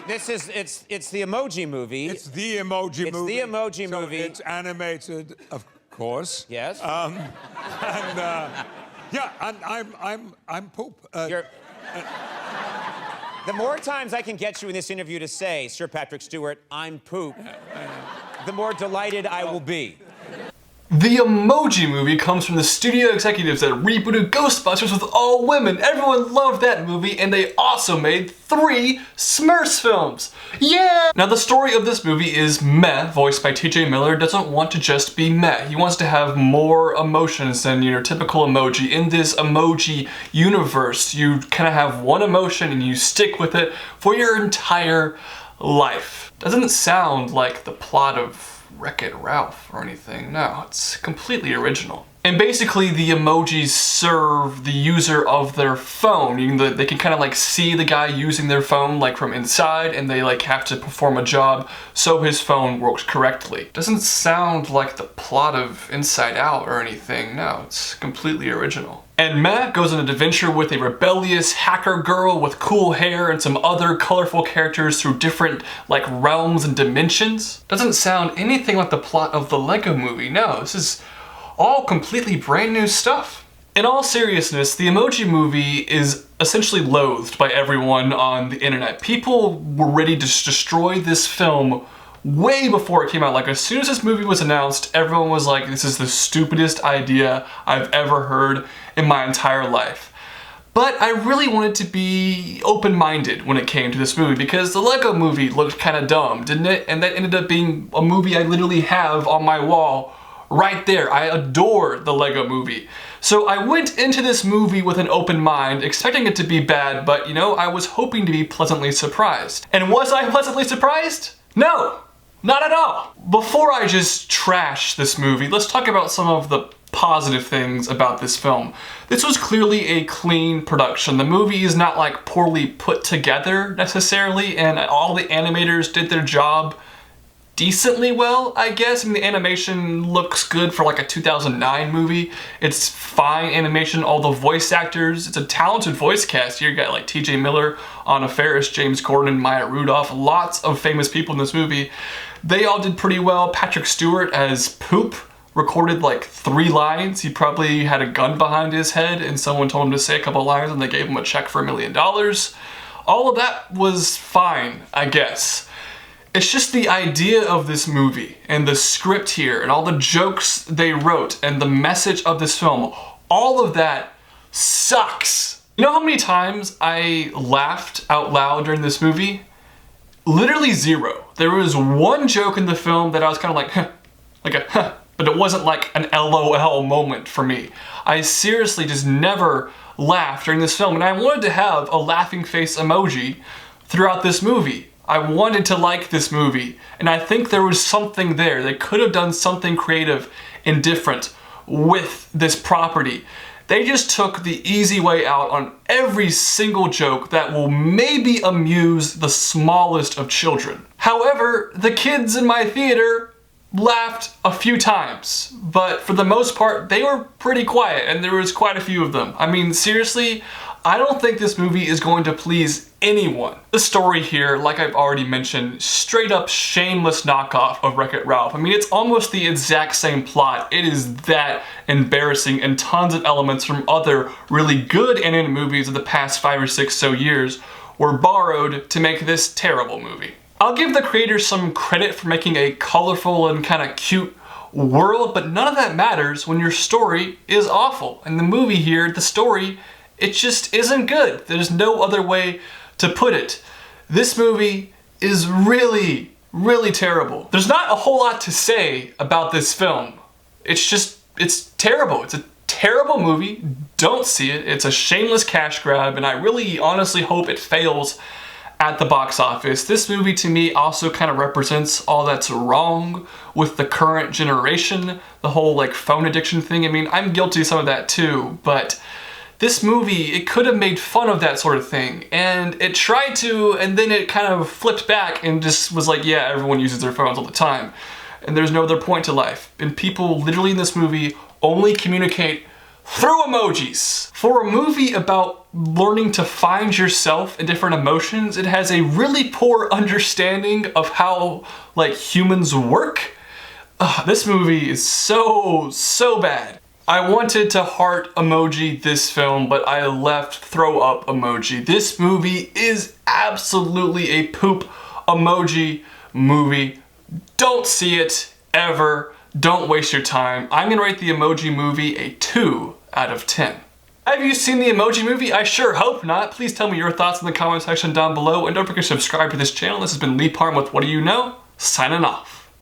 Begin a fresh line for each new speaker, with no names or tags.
it's the Emoji movie.
It's the Emoji movie.
It's the Emoji
so
movie.
It's animated, of course.
Yes.
Yeah, and I'm poop.
The more times I can get you in this interview to say, Sir Patrick Stewart, I'm poop, the more delighted I will be.
The Emoji movie comes from the studio executives that rebooted Ghostbusters with all women. Everyone loved that movie, and they also made 3 Smurfs films. Yeah! Now the story of this movie is Meh, voiced by TJ Miller, doesn't want to just be Meh. He wants to have more emotions than your typical emoji. In this emoji universe, you kind of have one emotion and you stick with it for your entire life. Doesn't sound like the plot of Wreck-It Ralph or anything. No, it's completely original. And basically the emojis serve the user of their phone. They can kind of like see the guy using their phone like from inside, and they like have to perform a job so his phone works correctly. Doesn't sound like the plot of Inside Out or anything. No, it's completely original. And Matt goes on an adventure with a rebellious hacker girl with cool hair and some other colorful characters through different like realms and dimensions. Doesn't sound anything like the plot of the Lego movie. No, this is all completely brand new stuff. In all seriousness, the Emoji movie is essentially loathed by everyone on the internet. People were ready to destroy this film way before it came out. Like as soon as this movie was announced, everyone was like, this is the stupidest idea I've ever heard in my entire life. But I really wanted to be open-minded when it came to this movie because the Lego movie looked kind of dumb, didn't it? And that ended up being a movie I literally have on my wall right there. I adore the Lego movie. So I went into this movie with an open mind, expecting it to be bad, but you know, I was hoping to be pleasantly surprised. And was I pleasantly surprised? No, not at all. Before I just trash this movie, let's talk about some of the positive things about this film. This was clearly a clean production. The movie is not like poorly put together necessarily, and all the animators did their job decently well, I guess. I mean, the animation looks good for like a 2009 movie. It's fine animation, all the voice actors, it's a talented voice cast. Here you got like TJ Miller, Anna Faris, James Corden, Maya Rudolph, lots of famous people in this movie. They all did pretty well. Patrick Stewart as Poop recorded like 3 lines. He probably had a gun behind his head and someone told him to say a couple lines and they gave him a check for $1 million. All of that was fine, I guess. It's just the idea of this movie and the script here and all the jokes they wrote and the message of this film, all of that sucks. You know how many times I laughed out loud during this movie? Literally 0. There was one joke in the film that I was kind of like, huh, like a huh, but it wasn't like an LOL moment for me. I seriously just never laughed during this film, and I wanted to have a laughing face emoji throughout this movie. I wanted to like this movie, and I think there was something there. They could have done something creative and different with this property. They just took the easy way out on every single joke that will maybe amuse the smallest of children. However, the kids in my theater laughed a few times, but for the most part, they were pretty quiet, and there was quite a few of them. I mean, seriously, I don't think this movie is going to please anyone. The story here, like I've already mentioned, straight up shameless knockoff of Wreck-It Ralph. I mean, it's almost the exact same plot. It is that embarrassing, and tons of elements from other really good animated movies of the past 5 or 6 so years were borrowed to make this terrible movie. I'll give the creators some credit for making a colorful and kind of cute world, but none of that matters when your story is awful. And the movie here, the story, it just isn't good. There's no other way to put it. This movie is really, really terrible. There's not a whole lot to say about this film. It's terrible. It's a terrible movie. Don't see it. It's a shameless cash grab, and I really honestly hope it fails at the box office. This movie to me also kind of represents all that's wrong with the current generation, the whole like phone addiction thing. I mean, I'm guilty of some of that too, but this movie, it could have made fun of that sort of thing, and it tried to, and then it kind of flipped back and just was like, yeah, everyone uses their phones all the time, and there's no other point to life. And people literally in this movie only communicate through emojis. For a movie about learning to find yourself in different emotions, it has a really poor understanding of how, like, humans work. This movie is so bad. I wanted to heart emoji this film, but I left throw up emoji. This movie is absolutely a poop emoji movie. Don't see it ever. Don't waste your time. I'm gonna rate the Emoji Movie a 2 out of 10. Have you seen the Emoji Movie? I sure hope not. Please tell me your thoughts in the comment section down below, and don't forget to subscribe to this channel. This has been Parham with What Do You Know? Signing off.